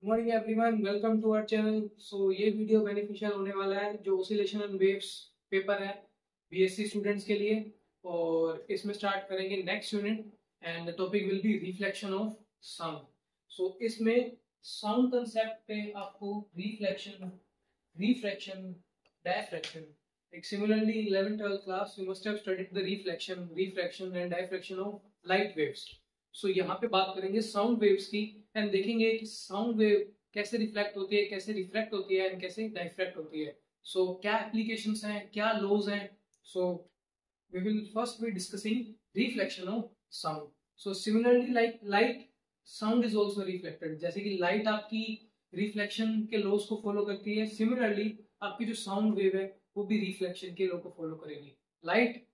Morning everyone, welcome to our channel. So ये video beneficial होने वाला है जो ओसिलेशन एंड वेव्स पेपर है बीएससी स्टूडेंट्स के लिए। और इसमें स्टार्ट करेंगे next unit and the topic will be reflection of sound. So इसमें साउंड कंसेप्ट पे आपको reflection, refraction, diffraction, like similarly in 11th 12th class you must have studied the reflection, refraction and diffraction of light waves. So यहाँ पे बात करेंगे sound waves की and देखेंगे कि साउंड वेव कैसे रिफ्लेक्ट होती है, कैसे रिफ्रैक्ट होती है एंड कैसे डायफ्रैक्ट होती है। सो क्या एप्लीकेशंस हैं, क्या लॉज हैं। सो we will first be discussing reflection of sound. So similarly like light, sound is also reflected. जैसे कि light आपकी रिफ्लेक्शन के लॉज को फॉलो करती है, सिमिलरली आपकी जो साउंड वेव है वो भी रिफ्लेक्शन के लॉ को फॉलो करेगी। लाइट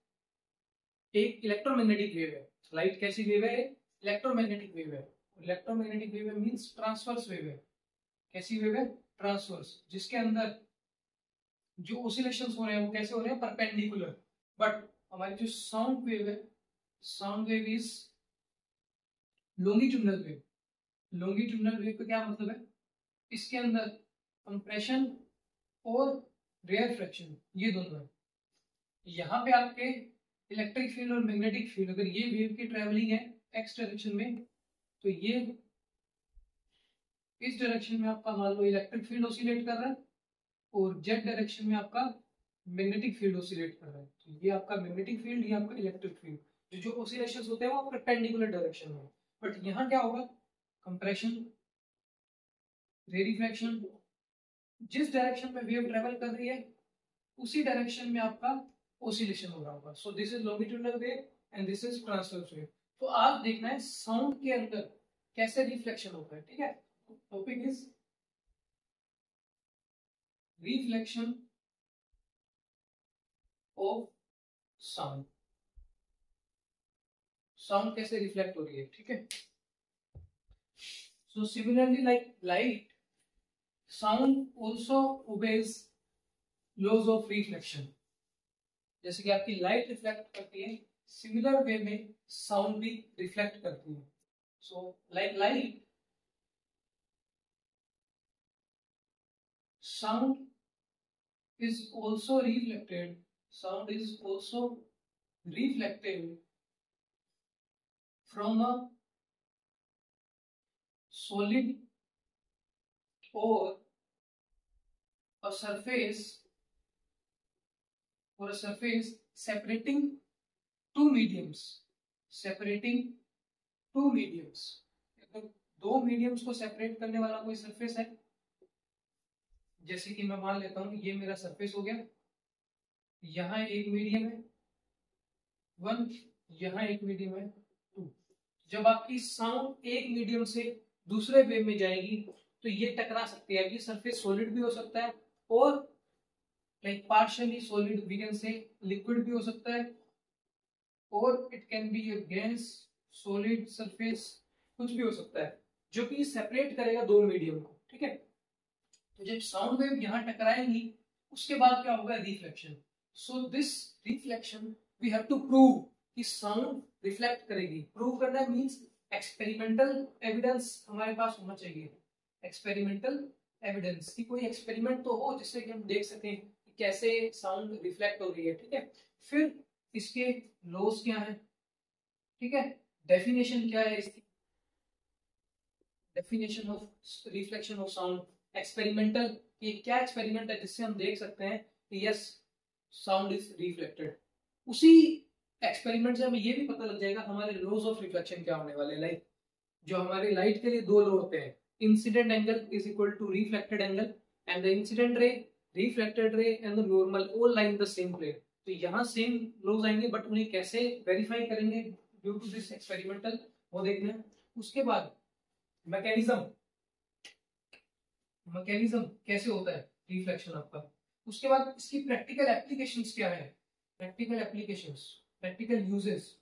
एक इलेक्ट्रोमैग्नेटिक वेव है। लाइट कैसी वेव है? इलेक्ट्रोमैग्नेटिक वेव है। इलेक्ट्रोमैग्नेटिक वेव है मींस ट्रांसवर्स वेव है। कैसी वेव है? ट्रांसवर्स, जिसके अंदर जो ऑसिलेशंस हो रहे हैं वो कैसे हो रहे हैं? परपेंडिकुलर। बट हमारी जो साउंड वेव है, sound wave is longitudinal wave. Longitudinal wave का क्या मतलब है? इसके अंदर कंप्रेशन और रेयरफ्रैक्शन ये दोनों है। यहाँ पे आपके इलेक्ट्रिक फील्ड और मैग्नेटिक फील्ड, अगर ये वेव की ट्रेवलिंग है एक्स डायरेक्शन में, तो ये इस डायरेक्शन में आपका मान लो इलेक्ट्रिक फील्ड ऑसिलेट कर रहा है और जेड डायरेक्शन में आपका मैग्नेटिक फील्ड ऑसिलेट कर रहा है। तो ये आपका मैग्नेटिक फील्ड, ये आपका इलेक्ट्रिक फील्ड, जो ऑसिलेशंस होते हैं वो परपेंडिकुलर डायरेक्शन में। बट यहाँ क्या होगा? कंप्रेशन, रेडिफ्रैक्शन, जिस डायरेक्शन में वेव ट्रेवल कर रही है उसी डायरेक्शन में आपका ऑसिलेशन हो रहा होगा। So this is longitudinal wave and this is transverse wave. तो आज देखना है साउंड के अंदर कैसे रिफ्लेक्शन होता है। ठीक है, topic is reflection of sound. Sound कैसे रिफ्लेक्ट हो रही है। ठीक है, so similarly like light, sound also obeys laws of reflection. जैसे कि आपकी लाइट रिफ्लेक्ट करती है, सिमिलर वे में साउंड भी रिफ्लेक्ट करती है। So like light, sound is also reflected, sound is also reflected from a solid or a surface separating two mediums, separating two mediums। दो मीडियम्स को सेपरेट करने वाला कोई सरफेस है, जैसे कि मैं मान लेता हूं ये मेरा सरफेस हो गया, यहाँ एक मीडियम है 1, यहाँ एक मीडियम है 2। जब आपकी साउंड एक मीडियम से दूसरे वेव में जाएगी तो ये टकरा सकती है। ये सरफेस सॉलिड भी हो सकता है और like partially solid, we can say liquid भी हो सकता है, और it can be a gas, solid, surface, कुछ भी हो सकता है जो कि सेपरेट करेगा दो मीडियम को। ठीक है, तो जब साउंड वेव यहाँ टकराएंगी उसके बाद क्या होगा? Reflection. So this reflection we have to prove कि साउंड रिफ्लेक्ट करेगी। प्रूव करना मींस एक्सपेरिमेंटल एविडेंस हमारे पास होना चाहिए। एक्सपेरिमेंटल एविडेंस की कोई एक्सपेरिमेंट तो हो जिससे कि हम देख सकें कि कैसे साउंड रिफ्लेक्ट हो रही है। ठीक है, फिर इसके लॉज क्या है। ठीक है, डेफिनेशन क्या है इसकी, definition of reflection of sound, experimental, ये क्या एक्सपेरिमेंट है जिससे हम देख सकते हैं कि यस साउंड इज रिफ्लेक्टेड। उसी एक्सपेरिमेंट से हमें ये भी पता लग जाएगा हमारे लॉज ऑफ रिफ्लेक्शन क्या होने वाले। लाइक जो हमारे लाइट के लिए दो लॉ होते हैं, incident angle is equal to reflected angle and the incident ray, reflected ray and the normal all lie in the same plane. तो यहाँ सेम लॉज आएंगे, बट उन्हें कैसे वेरीफाई करेंगे ड्यू टू दिस एक्सपेरिमेंटल, वो देखना है। उसके बाद मैकेनिज्म, मैकेनिज्म कैसे होता है रिफ्लेक्शन आपका। उसके बाद इसकी प्रैक्टिकल एप्लीकेशंस क्या है, प्रैक्टिकल एप्लीकेशंस, प्रैक्टिकल यूजेस।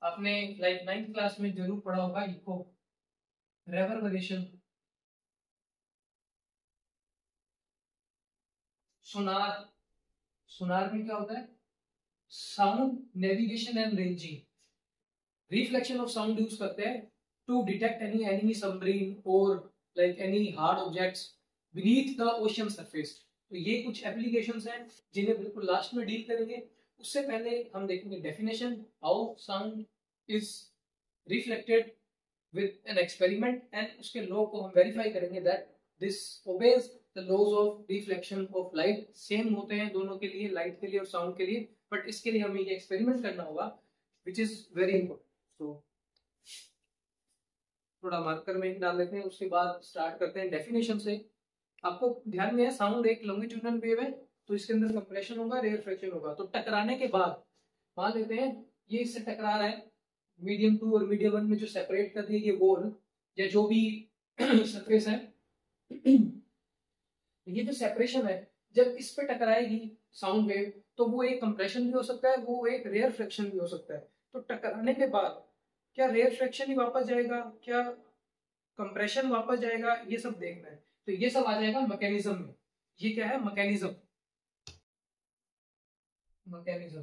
आपने लाइक 9th क्लास में जरूर पढ़ा होगा इको, रेवर्बरेशन, सोनार। सोनार में क्या होता है? Sound navigation and ranging. Reflection of sound use करते हैं to detect any enemy submarine or like any hard objects beneath the ocean surface. तो ये कुछ एप्लीकेशंस हैं जिन्हें बिल्कुल लास्ट में डील करेंगे. उससे पहले हम देखेंगे definition, how sound is reflected with an experiment, and उसके लॉ को हम वेरीफाई करेंगे that this obeys the laws of reflection of light. Same होते हैं दोनों के लिए, लाइट के लिए और साउंड के लिए, बट इसके लिए हमें ये एक्सपेरिमेंट करना होगा विच इज वेरी इंपॉर्टेंट. तो थोड़ा मार्कर में डाल लेते हैं, उसके बाद स्टार्ट करते हैं डेफिनेशन से. आपको ध्यान में है साउंड एक लॉन्गिट्यूडनल वेव है, तो इसके अंदर कंप्रेशन होगा, रेयरफेक्शन होगा. तो टकराने के बाद मान लेते हैं ये इससे टकरा रहा है, मीडियम 2 और मीडियम 1 में जो सेपरेट कर दिए ये वॉल या जो भी सरफेस है, ये जो सेपरेशन है जब इस पे टकराएगी साउंड वेव, तो वो एक कंप्रेशन भी हो सकता है, वो एक रेयर फ्रैक्शन भी हो सकता है. तो टकराने के बाद क्या रेयर फ्रैक्शन ही वापस जाएगा, क्या कंप्रेशन वापस जाएगा, ये सब देखना है. तो ये सब आ जाएगा मैकेनिज्म में. ये क्या है, मैकेनिज्म. मैकेनिज्म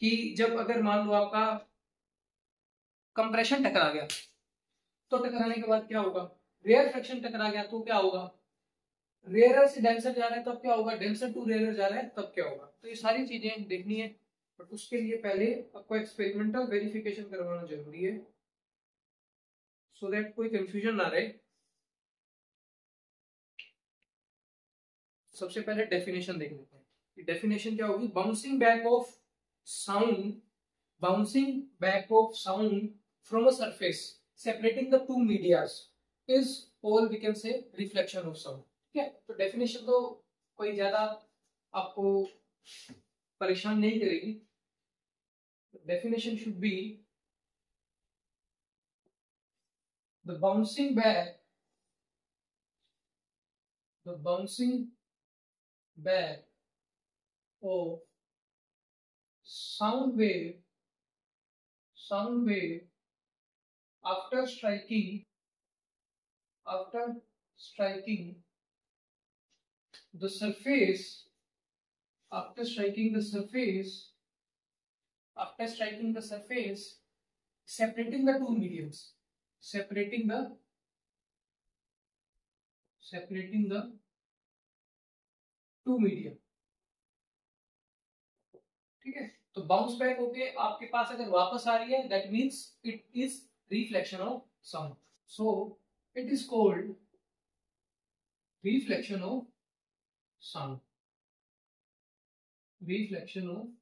कि जब अगर मान लो आपका कंप्रेशन टकरा गया, तो टकराने के बाद क्या होगा, रेयर फ्रैक्शन टकरा गया तो क्या होगा, रेयर से डेंसर जा रहा है तब क्या होगा, डेंसर टू रेयर जा रहा है तब क्या होगा. तो ये सारी चीजें देखनी है, बट उसके लिए पहले आपको एक्सपेरिमेंटल वेरिफिकेशन करवाना जरूरी है, सो दैट कोई कंफ्यूजन ना रहे. सबसे पहले डेफिनेशन देख लेते हैं. डेफिनेशन क्या होगी, bouncing back of sound, bouncing back of sound from a surface separating the two medias is all we can say reflection of sound. ठीक है, तो डेफिनेशन तो कोई ज्यादा आपको परेशान नहीं करेगी. Definition should be the bouncing back, the bouncing back of sound wave after striking the surface, separating the two mediums, separating the two medium. ठीक है, तो बाउंस बैक होके आपके पास अगर वापस आ रही है, that means it is reflection of sound. So it is called reflection of sound. Reflection of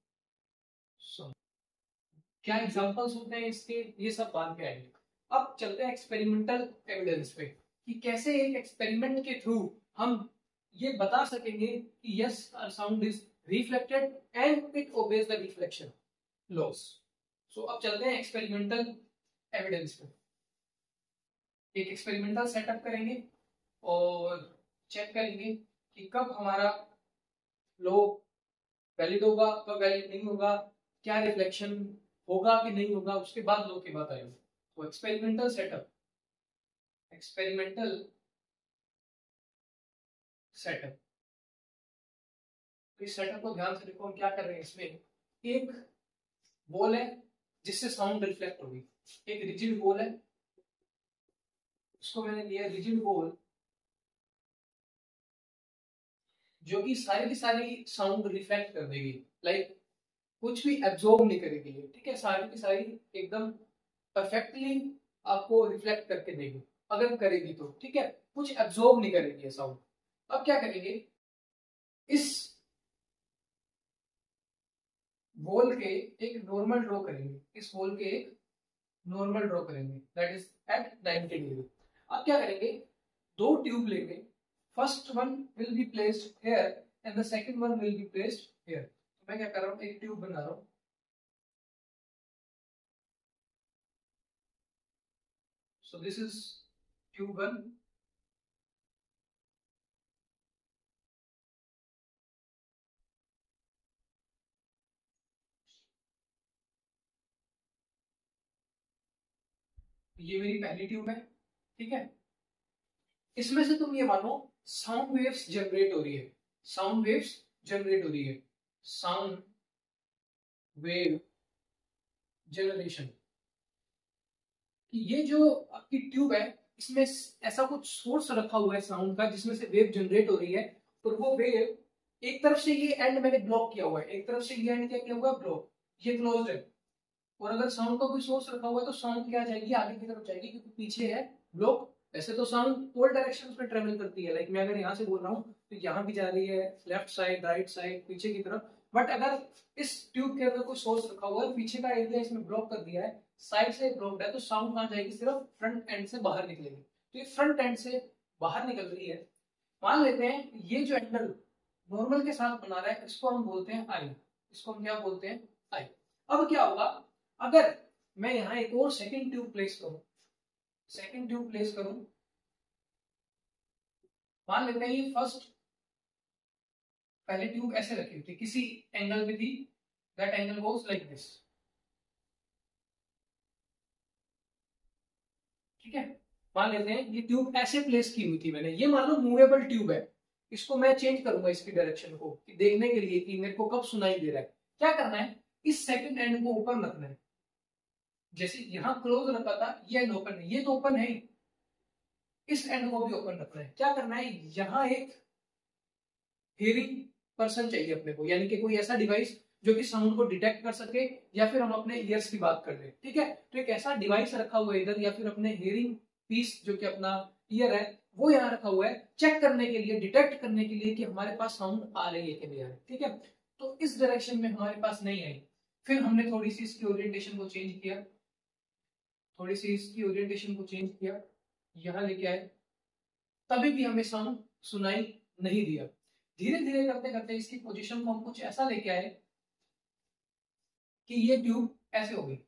sound. क्या एग्जांपल्स होते हैं इसके, ये सब बाद में आएंगे. अब चलते हैं एक्सपेरिमेंटल एविडेंस पे कि कैसे एक एक्सपेरिमेंट के थ्रू हम ये बता सकेंगे कि yes sound is reflected and it obeys the reflection laws. So अब चलते हैं एक्सपेरिमेंटल एविडेंस पे. एक एक्सपेरिमेंटल सेटअप करेंगे और चेक करेंगे कि कब हमारा लॉ वैलिड होगा, कब वैलिड नहीं होगा, क्या रिफ्लेक्शन होगा कि नहीं होगा, उसके बाद लॉ की बात आएगी. तो एक्सपेरिमेंटल सेटअप इस सेटअप को ध्यान से देखो. हम क्या कर रहे हैं, इसमें एक बॉल है जिससे साउंड रिफ्लेक्ट होगी, एक रिजिड बॉल है, उसको मैंने लिया रिजिड बॉल जो कि सारी की सारी साउंड रिफ्लेक्ट कर देगी, लाइक कुछ भी एब्जॉर्ब नहीं करेगी. ठीक है, सारी की सारी एकदम परफेक्टली आपको रिफ्लेक्ट करके देगी अगर करेगी तो. ठीक है, कुछ एब्जॉर्ब नहीं करेगी साउंड. अब क्या करेंगे, इस बॉल के एक नॉर्मल ड्रॉ करेंगे, इस बॉल के एक नॉर्मल ड्रॉ करेंगे दैट इज एट 90 डिग्री. अब क्या करेंगे, दो ट्यूब लेंगे, first one will be placed here and the second one will be placed here. तो मैं क्या कर रहा हूँ, एक ट्यूब बना रहा हूँ. So this is tube 1. ये मेरी पहली ट्यूब है. ठीक है, इसमें से तुम ये मानो साउंड वेव्स जनरेट हो रही है, साउंड वेव जनरेशन. कि ये जो आपकी ट्यूब है इसमें ऐसा कुछ सोर्स रखा हुआ है साउंड का जिसमें से वेव जनरेट हो रही है, और वो वेव एक तरफ से ये एंड मैंने ब्लॉक किया हुआ है, एक तरफ से ये एंड क्या किया हुआ है, ब्लॉक, ये क्लोज्ड है। और अगर साउंड का कोई सोर्स रखा हुआ है तो साउंड क्या जाएगी, आगे की तरफ जाएगी क्योंकि पीछे है ब्लॉक। वैसे तो साउंड ऑल डायरेक्शंस में ट्रेवल करती है, लाइक मैं अगर यहाँ से बोल रहा हूँ तो यहाँ भी जा रही है, लेफ्ट साइड, राइट साइड, पीछे की तरफ। बट अगर इस ट्यूब के अंदर कोई सोर्स रखा हुआ है, पीछे का एरिया इसमें ब्लॉक कर दिया है, साइड से ब्लॉक्ड है, तो साउंड कहाँ जाएगी, सिर्फ फ्रंट एंड से बाहर निकलेगी। तो ये फ्रंट एंड से बाहर निकल रही है। मान लेते हैं ये जो एंगल नॉर्मल के साथ बना रहा है इसको हम बोलते हैं आई, इसको हम क्या बोलते हैं, आई। अब क्या होगा अगर मैं यहाँ एक और सेकंड ट्यूब प्लेस करूं, सेकंड ट्यूब प्लेस करूं, मान लेते हैं ये फर्स्ट, पहले ट्यूब ऐसे रखी हुई थी, किसी एंगल पे थी, that angle was like this, ठीक है। मान लेते हैं ये ट्यूब ऐसे प्लेस की हुई थी मैंने, ये मान लो मूवेबल ट्यूब है, इसको मैं चेंज करूंगा इसकी डायरेक्शन को कि देखने के लिए कि मेरे को कब सुनाई दे रहा है। क्या करना है, इस सेकंड एंड को ओपन रखना है, जैसे यहां क्लोज रखा था ये एंड ओपन है, ये तो ओपन है, इस एंड को भी ओपन रखना है। क्या करना है, यहाँ एक हियरिंग पर्सन चाहिए अपने को, यानी कि कोई ऐसा डिवाइस जो कि साउंड को डिटेक्ट कर सके, या फिर हम अपने ईयर्स की बात कर ले, ठीक है। तो एक ऐसा डिवाइस रखा हुआ है इधर, या फिर अपने हियरिंग पीस जो कि अपना ईयर है वो यहाँ रखा हुआ है, चेक करने के लिए, डिटेक्ट करने के लिए कि हमारे पास साउंड आ रही है कि नहीं आ रही, ठीक है। तो इस डायरेक्शन में हमारे पास नहीं आई, फिर हमने थोड़ी सी इसकी ओरिएंटेशन को चेंज किया, थोड़ी सी इसकी ओरिएंटेशन को चेंज किया, यहाँ लेके आए, तभी भी हमें साउंड सुनाई नहीं दिया। धीरे धीरे करते करते इसकी पोजीशन को हम कुछ ऐसा लेके आए कि ये ट्यूब ऐसे हो गई,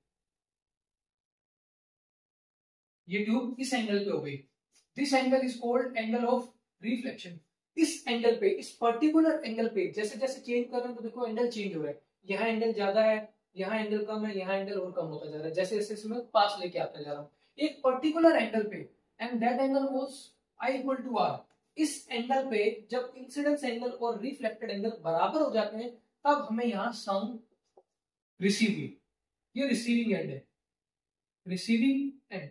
ये ट्यूब इस एंगल पे हो गई। This angle is called angle of reflection. इस एंगल पे, इस पर्टिकुलर एंगल पे जैसे जैसे चेंज कर रहे हैं तो देखो एंगल चेंज हो रहा है, यहाँ एंगल ज्यादा है, यहाँ एंगल कम है, यहाँ एंगल और कम होता जा रहा है, जैसे जैसे इसमें पास लेके आता जा रहा हूँ एक पर्टिकुलर एंगल पे, and that angle was I equal to R. इस एंगल पे जब इंसिडेंस एंगल और रिफ्लेक्टेड एंगल बराबर हो जाते हैं तब हमें यहाँ साउंड रिसीव हुई। ये रिसीविंग एंड है, रिसीविंग एंड।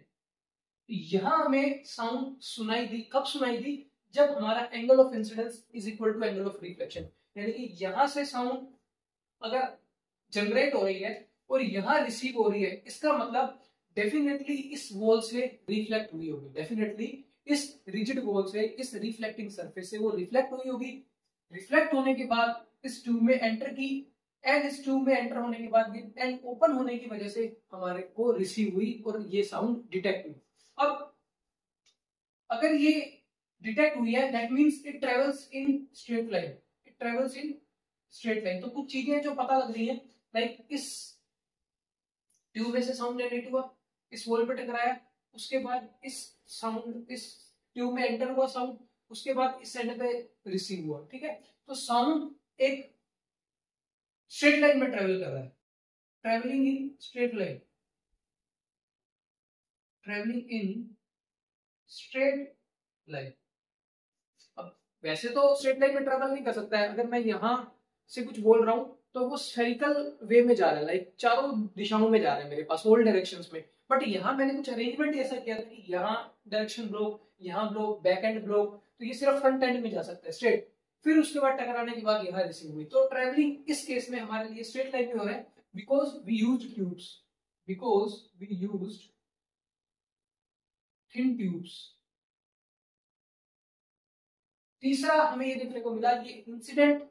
यहां हमें साउंड सुनाई दी, कब सुनाई दी, जब हमारा angle of incidence is equal to angle of reflection. यानी कि यहां से साउंड अगर जनरेट हो रही है और यहां रिसीव हो रही है, इसका मतलब डेफिनेटली इस वॉल से रिफ्लेक्ट हुई होगी, डेफिनेटली इस रिजिड वॉल से, इस रिफ्लेक्टिंग सरफेस से वो रिफ्लेक्ट हुई होगी। रिफ्लेक्ट होने के बाद इस ट्यूब में एंटर की, एंड इस ट्यूब में एंटर होने के बाद एंड ओपन होने की वजह से हमारे को रिसीव हुई और ये साउंड डिटेक्ट हुई। अब अगर ये डिटेक्ट हुई है that means it travels in straight line, it travels in straight line. तो कुछ चीजें जो पता लग रही है, लाइक इस ट्यूब में से साउंड जनरेट हुआ, इस वॉल पे टकराया, उसके बाद इस साउंड इस ट्यूब में एंटर हुआ साउंड, उसके बाद इस एंड पे रिसीव हुआ, ठीक है। तो साउंड एक स्ट्रेट लाइन में ट्रेवल कर रहा है, travelling in straight line, travelling in straight line. अब वैसे तो स्ट्रेट लाइन में ट्रेवल नहीं कर सकता है, अगर मैं यहाँ से कुछ बोल रहा हूँ तो वो स्फेरिकल वे में जा रहा है, लाइक चारों दिशाओं में जा रहा है मेरे पास, ऑल डायरेक्शंस में। बट यहाँ मैंने कुछ अरेंजमेंट ऐसा किया था कि यहाँ डायरेक्शन ब्लॉक, यहाँ ब्लॉक, बैक एंड ब्लॉक, तो ये सिर्फ फ्रंट एंड में जा सकता है स्ट्रेट, फिर उसके बाद टकराने के बाद यहाँ रिसीव हुई। तो ट्रेवलिंग इस केस में हमारे लिए स्ट्रेट लाइन में हो रहा है because we used tubes, because we used thin tubes. तीसरा हमें ये देखने को मिला, ये incident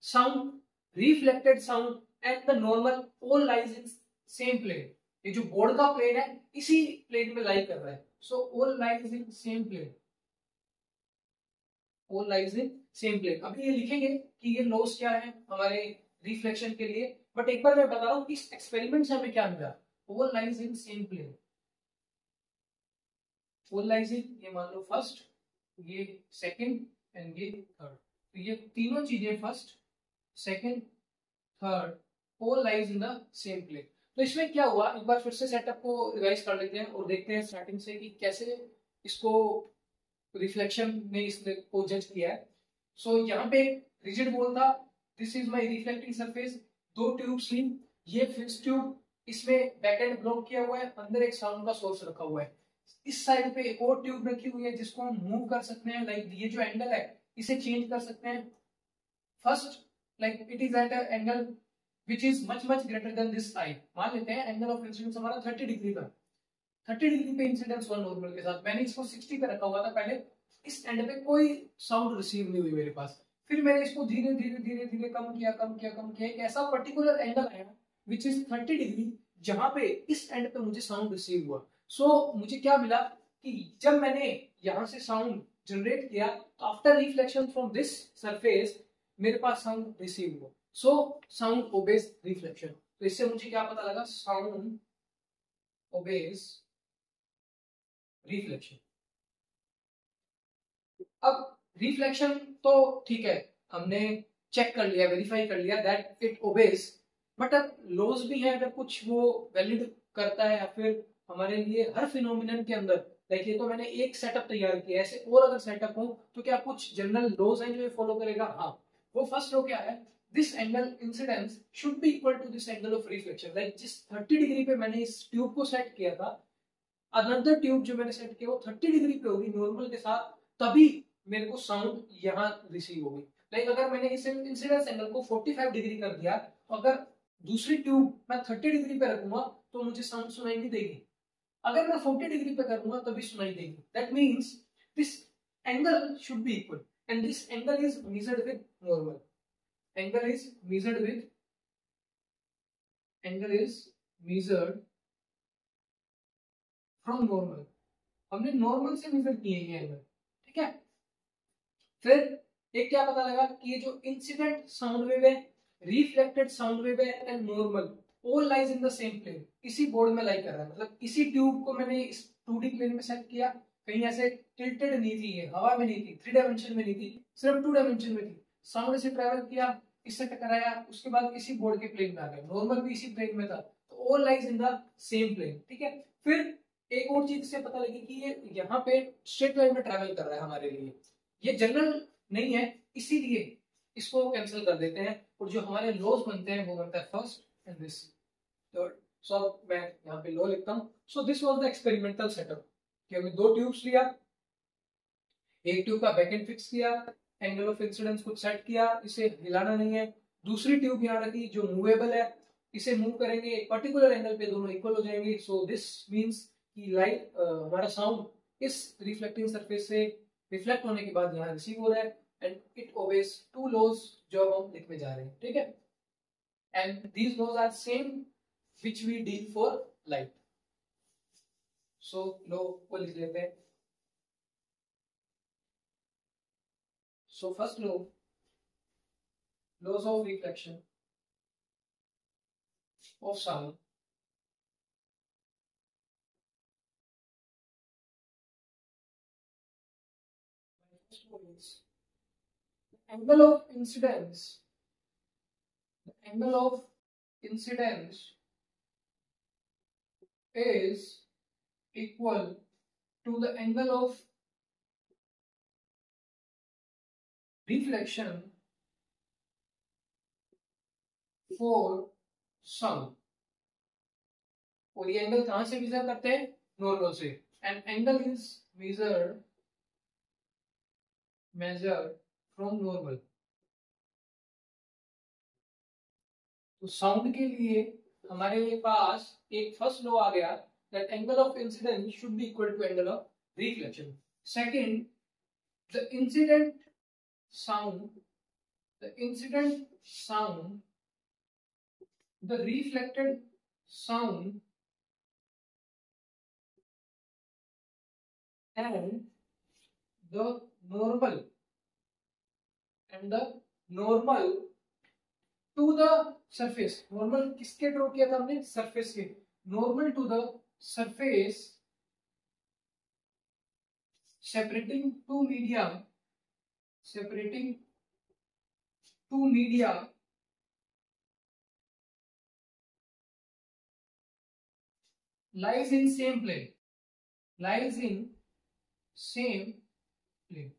sound, reflected sound and the normal all lies in same plane. ये जो बोर्ड का प्लेन है इसी प्लेन में लाई कर रहा है, so all lies in same plane, all lies in same plane. अभी ये लिखेंगे कि ये लॉस क्या है हमारे रिफ्लेक्शन के लिए, बट एक बार मैं बता रहा हूँ कि इस एक्सपेरिमेंट से हमें क्या मिला, all lies in same plane, all lies in, ये मान लो फर्स्ट, ये सेकंड एंड ये थर्ड, तो ये तीनों चीजें first, second, third, all lies in the same plane. तो इसमें क्या हुआ, एक बार फिर से सेटअप को रिवाइज कर लेते हैं और देखते हैं स्टार्टिंग से कि कैसे इसको रिफ्लेक्शन ने इसको जज किया है। सो यहाँ पे रिजिड वॉल था, this is my reflecting surface, दो ट्यूब्स थी, ये फिक्स ट्यूब इसमें बैक एंड ब्लॉक किया हुआ है, अंदर एक साउंड का सोर्स रखा हुआ है। इस साइड पे एक और ट्यूब रखी हुई है जिसको हम मूव कर सकते हैं, लाइक ये जो एंगल है इसे चेंज कर सकते हैं। First, like it is at angle which is much much greater than this I. मान लेते हैं एंगल ऑफ इंसिडेंस हमारा 30 डिग्री का, 30 डिग्री पे इंसिडेंस हुआ नॉर्मल के साथ, मैंने इसको 60 पे रखा हुआ था पहले, इस एंड पे कोई साउंड रिसीव नहीं हुई मेरे पास, फिर मैंने इसको धीरे धीरे धीरे धीरे कम किया कम किया कम किया, एक ऐसा पर्टिकुलर एंगल आया विच इज 30 डिग्री जहां पे इस एंड पे मुझे साउंड रिसीव हुआ। सो मुझे क्या मिला कि जब मैंने यहां से साउंड जनरेट किया तो after reflection from this surface मेरे पास साउंड रिसीव हुआ। So sound obeys reflection. तो इससे मुझे क्या पता लगा, साउंड ओबेज रिफ्लेक्शन। अब रिफ्लेक्शन तो ठीक है, हमने चेक कर लिया, वेरीफाई कर लिया दैट इट ओबेज, बट अब लॉज भी है, अगर कुछ वो वैलिड करता है या फिर हमारे लिए हर फिनोमिनन के अंदर, देखिए तो मैंने एक सेटअप तैयार किया, ऐसे और अगर सेटअप हो तो क्या कुछ जनरल लॉज हैं जो ये फॉलो करेगा? हाँ। वो फर्स्ट लॉ क्या है, this angle incidence should be equal to this angle of reflection. Like जिस 30 डिग्री पे मैंने इस ट्यूब को सेट किया था, अनदर ट्यूब जो मैंने सेट किया वो 30 डिग्री पे होगी नॉर्मल के साथ, तभी मेरे को साउंड यहाँ रिसीव होगी। लाइक अगर मैंने इस इंसिडेंस एंगल को 45 डिग्री कर दिया, तो अगर दूसरी ट्यूब मैं 30 डिग्री पे रखूंगा तो मुझे साउंड सुनाई नहीं देगी, अगर मैं 40 डिग्री पे करूंगा तभी सुनाई देगी। That means this angle should be equal and this angle is measured with normal, angle is measured with, angle is measured from normal. हमने नॉर्मल से मेजर किए ये एंगल, ठीक है। फिर एक क्या पता लगा कि ये जो इंसिडेंट साउंड वेव है, रिफ्लेक्टेड साउंड वेव है and normal all lies in the same plane, इसी बोर्ड में लाई कर रहा है। मतलब इसी ट्यूब को मैंने इस 2D प्लेन में सेट किया, कहीं ऐसे टिल्टेड नहीं थी, ये हवा में नहीं थी, 3 डायमेंशन में नहीं थी, सिर्फ 2 डायमेंशन में थी। साउंड से ट्रेवल किया, इससे टकराया, उसके बाद इसी बोर्ड के प्लेन में आ गया, नॉर्मल भी इसी प्लेन में था, तो all lies in the same plane, ठीक है। फिर एक और चीज से पता लगी कि ये यहाँ पे स्ट्रेट लाइन में ट्रेवल कर रहा है हमारे लिए, ये जनरल नहीं है, इसीलिए इसको कैंसिल कर देते हैं, और जो हमारे लॉज बनते हैं वो बनता है फर्स्ट एंड दिस थर्ड। सो मैं यहाँ पे लॉ लिखता हूँ। सो this was the experimental setup कि हमने 2 ट्यूब्स लिया, एक ट्यूब का बैक एंड फिक्स किया, एंगल ऑफ इंसिडेंस को सेट किया, इसे हिलाना नहीं है, दूसरी ट्यूब यहाँ रखी जो मूवेबल है, इसे मूव करेंगे एक पर्टिकुलर एंगल पे, दोनों इक्वल हो जाएंगे। सो दिस मींस कि लाइट हमारा साउंड इस रिफ्लेक्टिंग सरफेस से रिफ्लेक्ट होने के बाद यहाँ रिसीव हो रहा है एंड इट ओबेज 2 लॉज जो हम लिखने जा रहे हैं, ठीक है। And these laws are same which we deal for light. So law को लिख लेते हैं। So first law, laws of reflection of sound, angle of incidence, the angle of incidence is equal to the angle of reflection for sound। और ये angle कहां से major करते हैं? नॉर्मल से। And angle is measured from normal। तो sound के लिए हमारे पास एक फर्स्ट लॉ आ गया that angle of incidence should be equal to angle of reflection। Second, the incident sound, the reflected sound and the normal to the surface। Normal किसके draw किया था हमने? सरफेस के। Normal to the surface separating two media lies in same plane,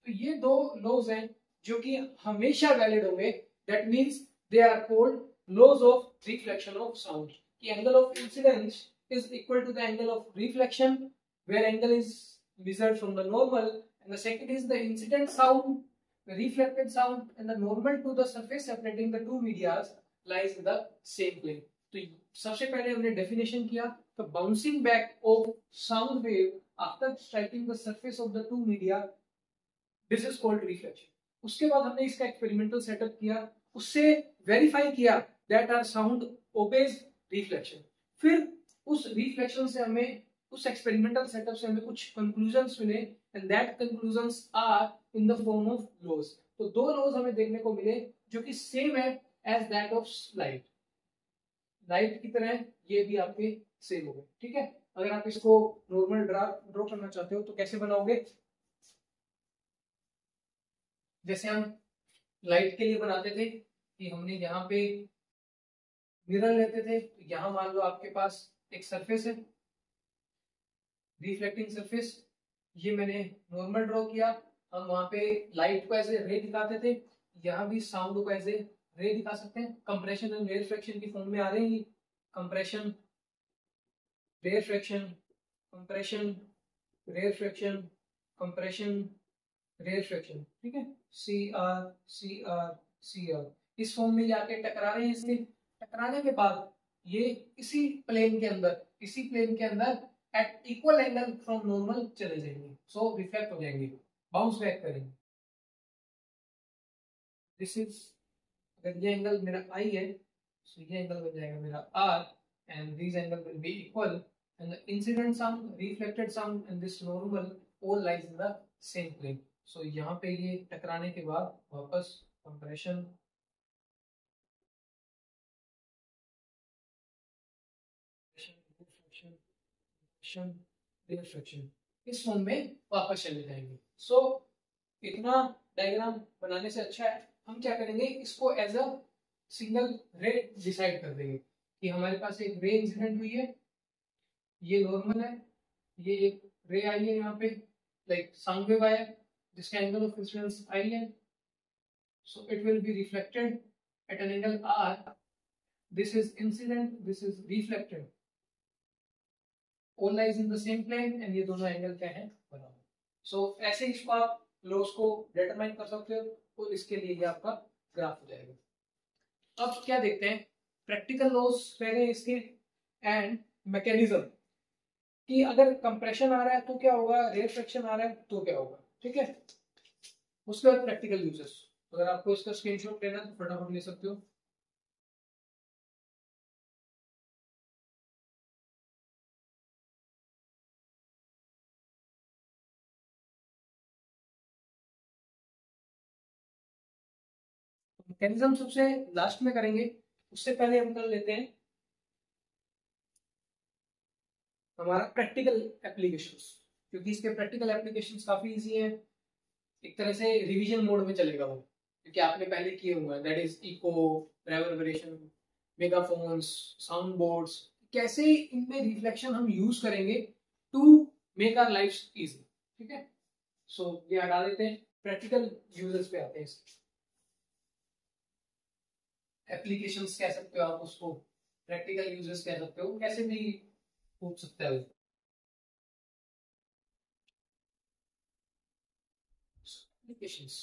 तो ये 2 laws हैं जो कि हमेशा वैलिड होंगे। That means they are called laws of reflection of sound. कि angle of incidence is equal to the angle of reflection where angle is measured from the normal, and the second is the incident sound, the reflected sound, and the normal to the surface separating the two medias lies in the same plane. तो सबसे पहले हमने definition किया तो bouncing back of sound wave after striking the surface of the two media, this is called reflection. उसके बाद हमने इसका एक्सपेरिमेंटल सेटअप किया, उससे वेरीफाई किया that our sound obeys reflection. फिर उस रिफ्लेक्शन से हमें, उस एक्सपेरिमेंटल सेटअप से हमें कुछ कंक्लूजन्स मिले, and that conclusions are in the form of laws. तो दो लॉज हमें देखने को मिले जो कि सेम है as that of light. Light की तरह ये भी आपके सेम हो गए. ठीक है, अगर आप इसको नॉर्मल ड्रॉ करना चाहते हो तो कैसे बनाओगे? जैसे हम लाइट के लिए बनाते थे कि हमने यहाँ पे मिरर लेते थे, तो यहाँ मान लो आपके पास एक सरफेस है, रिफ्लेक्टिंग सरफेस, ये मैंने नॉर्मल ड्रॉ किया. हम वहां पे लाइट को ऐसे रे दिखाते थे, यहाँ भी साउंड को ऐसे रे दिखा सकते हैं. कंप्रेशन एंड रेफ्रैक्शन की फॉर्म में आ रहे हैं. Compression, rarefaction, compression, rarefaction, compression, rarefaction. ठीक है, C R C R C R, इस फॉर्म में जाके टकरा रहे हैं. इसलिए टकराने के बाद ये इसी प्लेन के अंदर at equal angle from normal चले जाएंगे, सो रिफ्लेक्ट हो जाएंगे, बाउंस बैक करेंगे. दिस इज, अगर ये एंगल मेरा आई है, सो ये एंगल बन जाएगा मेरा R, and this angle will be equal, and the incident sound, reflected sound and this normal all lies in the same plane. So यहाँ पे ये टकराने के बाद वापस कंप्रेशन, रिफ्लेक्शन, इस फॉर्म में वापस चले जाएंगे. सो इतना डायग्राम बनाने से अच्छा है हम क्या करेंगे, इसको एज अ सिंगल रे डिसाइड कर देंगे कि हमारे पास एक रे इंसिडेंट हुई है, ये नॉर्मल है, ये एक रे आई है यहाँ पे, लाइक साउंड वेव आया जिसका एंगल ऑफ इंसिडेंस आई है, so it will be reflected at an angle R. This is incident, this is reflected, all lies in the same plane, and ये दोनों एंगल क्या है, बराबर. सो ऐसे इसको आप लॉस को डिटरमाइन कर सकते हो, और इसके लिए ये आपका ग्राफ हो जाएगा. अब क्या देखते हैं, प्रैक्टिकल लॉस रह गए इसके, एंड मैकेनिज्म कि अगर कंप्रेशन आ रहा है तो क्या होगा, रेफ्रैक्शन आ रहा है तो क्या होगा. ठीक है, उसके बाद प्रैक्टिकल यूजेस. अगर आपको इसका स्क्रीनशॉट लेना है तो फटाफट ले सकते हो. मैकेनिज्म सबसे लास्ट में करेंगे, उससे पहले हम कर लेते हैं हमारा प्रैक्टिकल एप्लीकेशंस, क्योंकि इसके प्रैक्टिकल एप्लीकेशंस काफी इजी हैं. एक तरह से रिवीजन मोड में चलेगा वो, क्योंकि आपने पहले किए हुए हैं, that is echo, reverberation, megaphones, sound boards, कैसे इनमें रिफ्लेक्शन हम यूज करेंगे to make our life easy. ठीक है, सो ये हटा देते हैं, प्रैक्टिकल यूजेस पे आते हैं. एप्लीकेशंस कह सकते हो आप उसको, प्रैक्टिकल यूजेस कह सकते हो, कैसे भी पूछ सकते हो. Applications,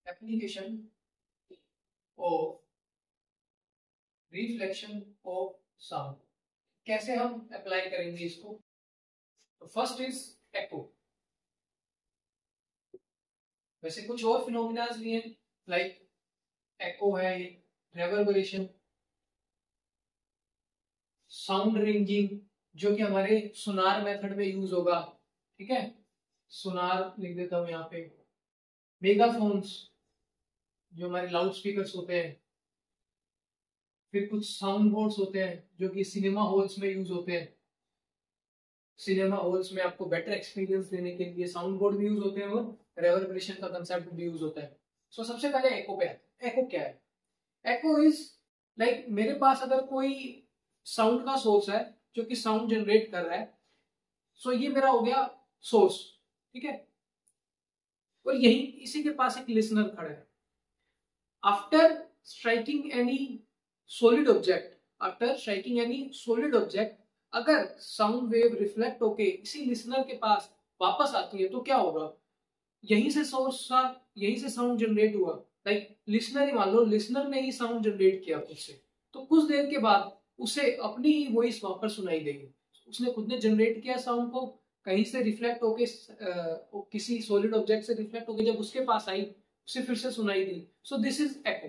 application of reflection of sound, कैसे हम अप्लाई करेंगे इसको. तो फर्स्ट इज एको. वैसे कुछ और फिनोमिनास भी हैं, लाइक एको है, रेवर्बरेशन, साउंड रेंजिंग, जो कि हमारे सुनार मेथड में यूज होगा. ठीक है, सुनार लिख देता हूं यहाँ पे. मेगाफोन्स, जो हमारे लाउड स्पीकर्स होते हैं. फिर कुछ साउंड बोर्ड्स होते हैं जो कि सिनेमा हॉल्स में यूज होते हैं. सिनेमा हॉल्स में आपको बेटर एक्सपीरियंस देने के लिए साउंड बोर्ड भी यूज होते हैं, और रेवर्बरेशन का कंसेप्ट भी यूज होता है. सो सबसे पहले एको पे आते हैं. एको क्या है? एको इज लाइक मेरे पास अगर कोई साउंड का सोर्स है जो कि साउंड जनरेट कर रहा है, सो ये मेरा हो गया सोर्स. ठीक है, और यही इसी के पास एक लिसनर खड़ा है. After striking any solid object, after striking any solid object, अगर साउंड वेव रिफ्लेक्ट होके इसी लिसनर के पास वापस आती है तो क्या होगा, यहीं से सोर्स था, यहीं से साउंड जनरेट हुआ, लाइक लिसनर ही मान लो, लिसनर ने ही साउंड जनरेट किया खुद से, तो कुछ देर के बाद उसे अपनी ही वॉइस वापस सुनाई देगी, उसने खुद ने जनरेट किया साउंड को, कहीं से रिफ्लेक्ट होके किसी सॉलिड ऑब्जेक्ट से रिफ्लेक्ट होके जब उसके पास आई उसे फिर से सुनाई दी, सो दिस इज एको।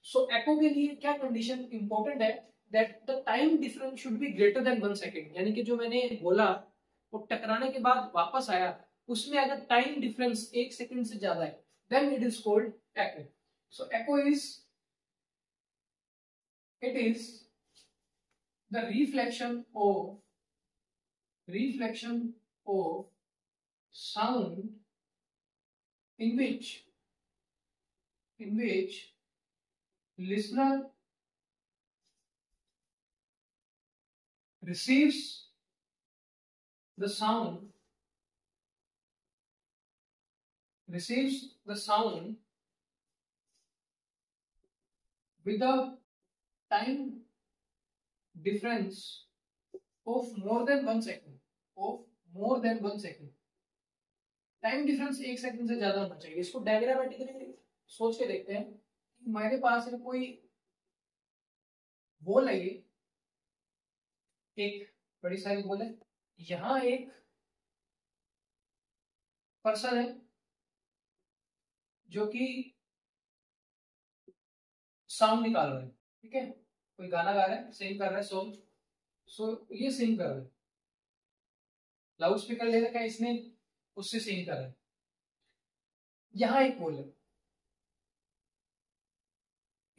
सो एको के लिए क्या कंडीशन इंपॉर्टेंट है, that the time difference should be greater than 1 second, यानी कि जो मैंने बोला वो टकराने के बाद वापस आया, उसमें अगर टाइम डिफरेंस 1 सेकंड से ज्यादा है then it is called echo. So echo is, it is the reflection of sound in which listener receives the sound with a time difference of more than 1 second, time difference 1 second से ज्यादा होना चाहिए। इसको diagrammatically सोच के देखते हैं, मेरे पास है कोई बॉल है, ये एक बड़ी सारी बॉल है, यहाँ एक पर्सन है जो कि साउंड निकाल रहा है, ठीक है, कोई गाना गा रहा है, सिंग कर रहा है, सो ये सिंग कर रहा है, लाउड स्पीकर ले रखा है इसने, उससे सिंग कर रहा है, यहाँ एक बॉल है,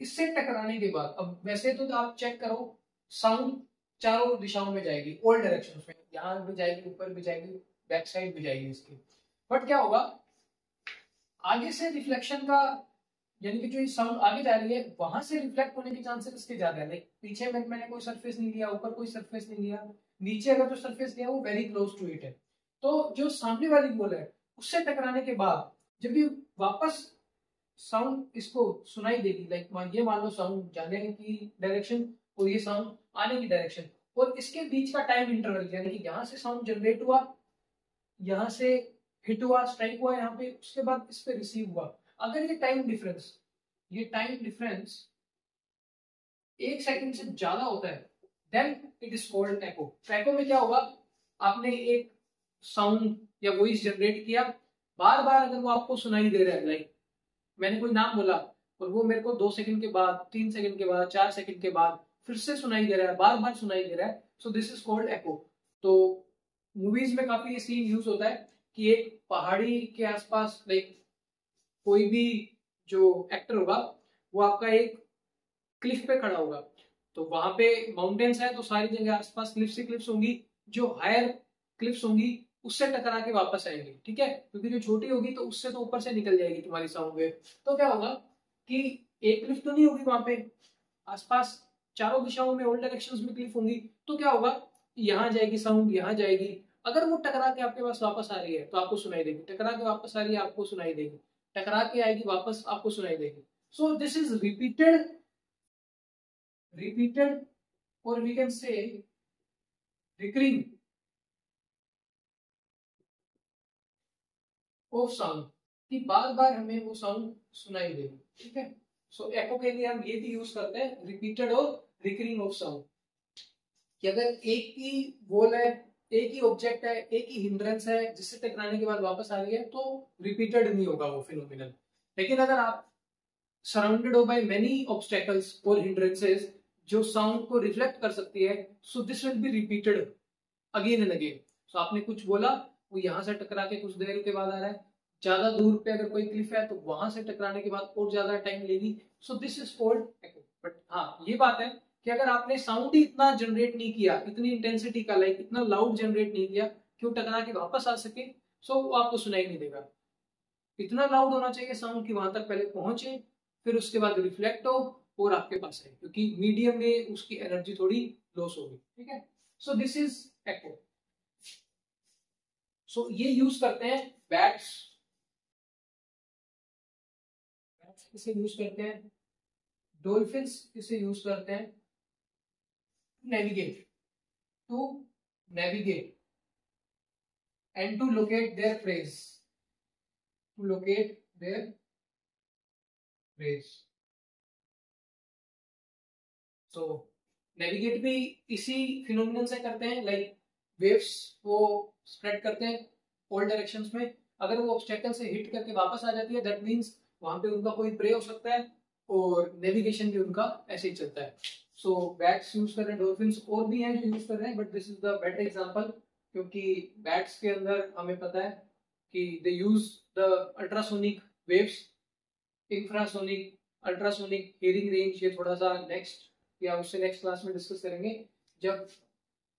इससे टकराने के बाद, अब वैसे तो आप चेक करो साउंड चारों दिशाओं में जाएगी, ऑल डायरेक्शंस में, यहाँ भी जाएगी, ऊपर भी जाएगी, बैक साइड भी जाएगी इसकी, बट क्या होगा, आगे से रिफ्लेक्शन का, यानी कि जो ये साउंड आगे जा रही है वहां से रिफ्लेक्ट होने के चांसेस इसके ज्यादा है, लाइक पीछे में मैंने कोई सरफेस नहीं लिया, ऊपर कोई सरफेस नहीं लिया, नीचे अगर जो सरफेस लिया वो वेरी क्लोज टू इट है, तो जो सामने वाली बॉल है उससे टकराने के बाद जब ये वापस साउंड इसको सुनाई देगी, लाइक ये मान लो साउंड जाने की डायरेक्शन और ये साउंड आने की डायरेक्शन, और इसके बीच का टाइम इंटरवल, यानी कि यहाँ से साउंड जनरेट हुआ, यहाँ से हिट हुआ, स्ट्राइक हुआ यहाँ पे, उसके बाद इस पे रिसीव हुआ, अगर ये टाइम डिफरेंस 1 सेकंड से ज्यादा होता है देन इट इज कॉल्ड एको। एको में क्या होगा, आपने एक साउंड या वॉइस जनरेट किया, बार बार अगर वो आपको सुनाई दे रहा है, लाइक मैंने कोई नाम बोला और वो मेरे को 2 सेकंड के बाद, 3 सेकंड के बाद, 4 सेकंड के बाद फिर से सुनाई दे रहा है, बार बार सुनाई दे रहा है, सो दिस इज कॉल्ड एको। तो मूवीज में काफी ये सीन यूज होता है कि एक पहाड़ी के आसपास, लाइक कोई भी जो एक्टर होगा वो आपका एक क्लिफ पे खड़ा होगा, तो वहां पे माउंटेन्स है तो सारी जगह आसपास क्लिफ्स ही क्लिफ्स होंगी, जो हायर क्लिफ्स होंगी उससे टकरा के वापस आएंगी, ठीक है, क्योंकि जो छोटी होगी तो उससे तो ऊपर से निकल जाएगी तुम्हारी साउंड वेव, तो क्या होगा कि एक क्लिफ तो नहीं होगी वहां पे, आसपास चारों दिशाओं में ऑल डायरेक्शंस में क्लिफ होंगी, तो क्या होगा, यहाँ जाएगी साउंड, यहाँ जाएगी, अगर वो टकरा के आपके पास वापस आ रही है तो आपको सुनाई देगी, टकरा के वापस आ रही है आपको सुनाई देगी, टकरा के आएगी वापस आपको सुनाई देगी, so this is repeated or we can say recurring of sound, कि बार बार हमें वो साउंड सुनाई देगी, ठीक है। सो एको के लिए हम ये भी यूज करते हैं, रिपीटेड और रिकरिंग ऑफ साउंड, कि अगर एक ही वॉल है, एक ही ऑब्जेक्ट है, एक ही हिंड्रेंस है जिससे टकराने के बाद वापस आ रही है, तो रिपीटेड नहीं होगा वो फिनोमिनल, लेकिन अगर आप सराउंडेड हो बाय मेनी ऑब्स्टेकल्स और हिंड्रेंसेस जो साउंड को रिफ्लेक्ट कर सकती है, so this will be repeated again and again. So आपने कुछ बोला, वो यहाँ से टकरा के कुछ देर के बाद आ रहा है, ज्यादा दूर पे अगर कोई क्लिफ है तो वहां से टकराने के बाद और ज्यादा टाइम लेगी, so this is called echo. But हाँ ये बात है कि अगर आपने साउंड ही इतना जनरेट नहीं किया, इतनी इंटेंसिटी का, लाइक इतना लाउड जनरेट नहीं किया कि वो टकरा के वापस आ सके, सो वो आपको सुनाई नहीं देगा, इतना लाउड होना चाहिए साउंड की वहां तक पहले पहुंचे, फिर उसके बाद रिफ्लेक्ट हो और आपके पास है, क्योंकि मीडियम में उसकी एनर्जी थोड़ी लॉस होगी, ठीक है। सो दिस इज एको। सो ये यूज करते हैं बैट्स किसे यूज करते हैं, डॉल्फिन्स किसे यूज करते हैं, navigate, to navigate and to locate their prey, to locate their prey. So navigate भी इसी फिनोमिनन से करते हैं, लाइक वेव्स वो स्प्रेड करते हैं ऑल डायरेक्शंस में, अगर वो ऑब्स्टेकल से हिट करके वापस आ जाती है दैट मींस वहां पे उनका कोई प्रे हो सकता है और नेविगेशन भी उनका ऐसे ही चलता है. सो बैट्स यूज कर रहे हैं, डॉल्फिन्स और भी हैं जो यूज कर रहे हैं, but this is the better example क्योंकि बैट्स के अंदर हमें पता है कि they use the ultrasonic waves, infrasonic, ultrasonic hearing range, ये थोड़ा सा नेक्स्ट या उससे नेक्स्ट क्लास में डिस्कस करेंगे जब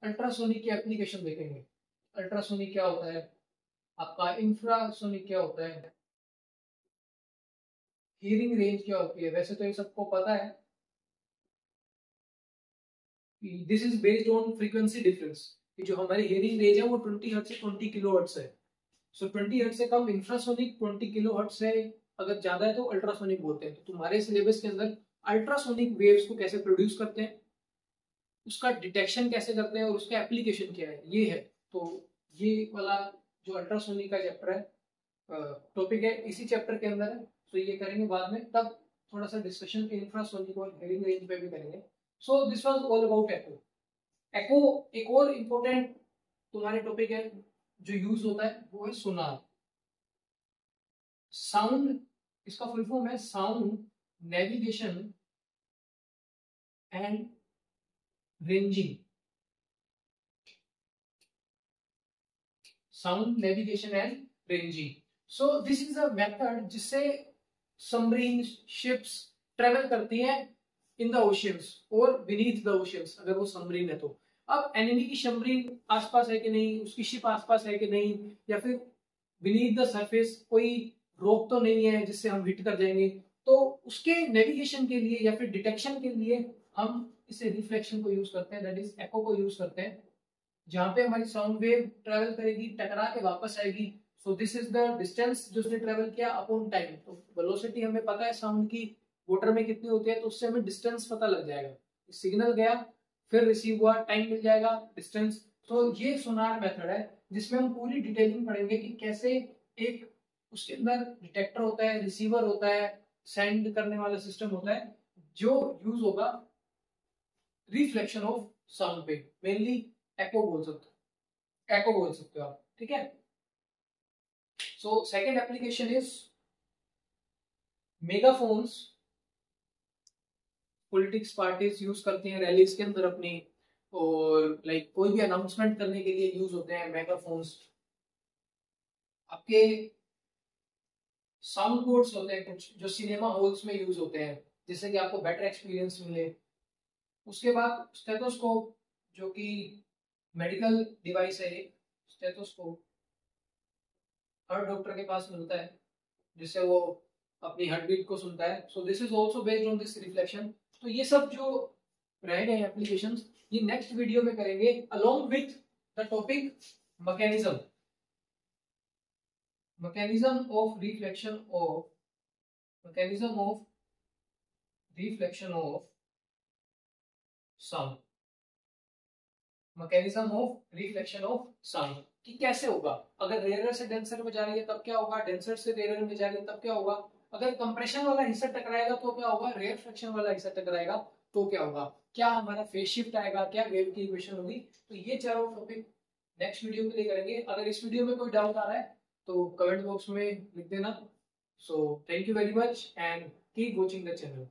अल्ट्रासोनिक की एप्लीकेशन देखेंगे. अल्ट्रासोनिक क्या होता है आपका, इंफ्रासोनिक क्या होता है, हियरिंग रेंज क्या होती है. वैसे तो ये सबको पता है, this is based on frequency difference, कि जो हमारी हियरिंग रेंज है वो 20 हर्ट्ज से 20 किलोहर्ट्ज है. सो 20 हर्ट्ज से कम इंफ्रासोनिक, 20 किलोहर्ट्ज से अगर ज्यादा है तो अल्ट्रासोनिक बोलते हैं. तो तुम्हारे सिलेबस के अंदर अल्ट्रासोनिक वेव्स को कैसे प्रोड्यूस करते हैं, उसका डिटेक्शन कैसे करते हैं और उसका एप्लीकेशन क्या है, ये है. तो ये वाला जो अल्ट्रासोनिक का चैप्टर है, टॉपिक है, इसी चैप्टर के अंदर है. तो ये करेंगे बाद में, तब थोड़ा सा डिस्कशन इंफ्रासोनिक और हियरिंग रेंज पे भी करेंगे. So this was all about echo. Echo एक और इम्पोर्टेंट तुम्हारे टॉपिक है जो यूज होता है वो है सोनार. साउंड, इसका फुल फॉर्म है sound navigation and ranging. Sound navigation and ranging. So this is a method जिससे सबमरीन शिप्स ट्रेवल करती हैं इन द ओशियंस और बीनीथ द ओशियंस, अगर वो सबमरीन है तो. अब एनिमी की सबमरीन आसपास है कि नहीं, उसकी शिप आसपास है कि नहीं, या फिर बीनीथ द सरफेस कोई रोक तो नहीं है जिससे हम हिट कर जाएंगे, तो उसके नेविगेशन के लिए या फिर डिटेक्शन के लिए हम इसे रिफ्लेक्शन को यूज करते हैं, दैट इज एको को यूज करते हैं, जहां पे हमारी साउंड वेव ट्रेवल करेगी, टकरा के वापस आएगी. So this is the distance जो उसने ट्रेवल किया अपॉन टाइम. तो वेलोसिटी हमें पता है साउंड की वाटर में कितनी होती है, तो उससे हमें डिस्टेंस पता लग जाएगा. सिग्नल गया, फिर रिसीव हुआ, टाइम मिल जाएगा, डिस्टेंस. तो ये सोनार मेथड है जिसमें हम पूरी डिटेलिंग पढ़ेंगे कि कैसे एक उसके अंदर डिटेक्टर होता है, रिसीवर होता है, सेंड करने वाला सिस्टम होता है, जो यूज होगा रिफ्लेक्शन ऑफ साउंड पे. मेनली एको बोल सकते हो, एको बोल सकते हो आप, ठीक है. So second application is megaphones. Politics parties use करती हैं रैलीज के अंदर अपनी, और लाइक कोई भी अनाउंसमेंट करने के लिए यूज होते हैं मेगाफोन्स. आपके साउंड बोर्ड्स होते हैं कुछ जो सिनेमा हॉल्स में यूज होते हैं जिससे कि आपको बेटर एक्सपीरियंस मिले. उसके बाद स्टेथोस्कोप, जो कि मेडिकल डिवाइस है. स्टेथोस्कोप हर डॉक्टर के पास मिलता है जिससे वो अपनी हार्ट बीट को सुनता है. So this is also based on this reflection. तो ये सब जो रह गए एप्लीकेशंस, ये नेक्स्ट वीडियो में करेंगे along with the topic mechanism, mechanism of reflection of sound, mechanism of reflection of sound, कि कैसे होगा, अगर रेयर से डेंसर में जा रही है तब क्या होगा, डेंसर से रेयर में जा रही है तब क्या होगा, अगर कंप्रेशन वाला हिस्सा टकराएगा तो क्या होगा, रेयर फ्रैक्शन वाला हिस्सा टकराएगा तो क्या होगा, क्या हमारा फेज शिफ्ट आएगा, क्या वेव की इक्वेशन होगी. तो ये चारों टॉपिक नेक्स्ट वीडियो के लिए करेंगे. अगर इस वीडियो में कोई डाउट आ रहा है तो कमेंट बॉक्स में लिख देना. So thank you very much and keep watching the channel.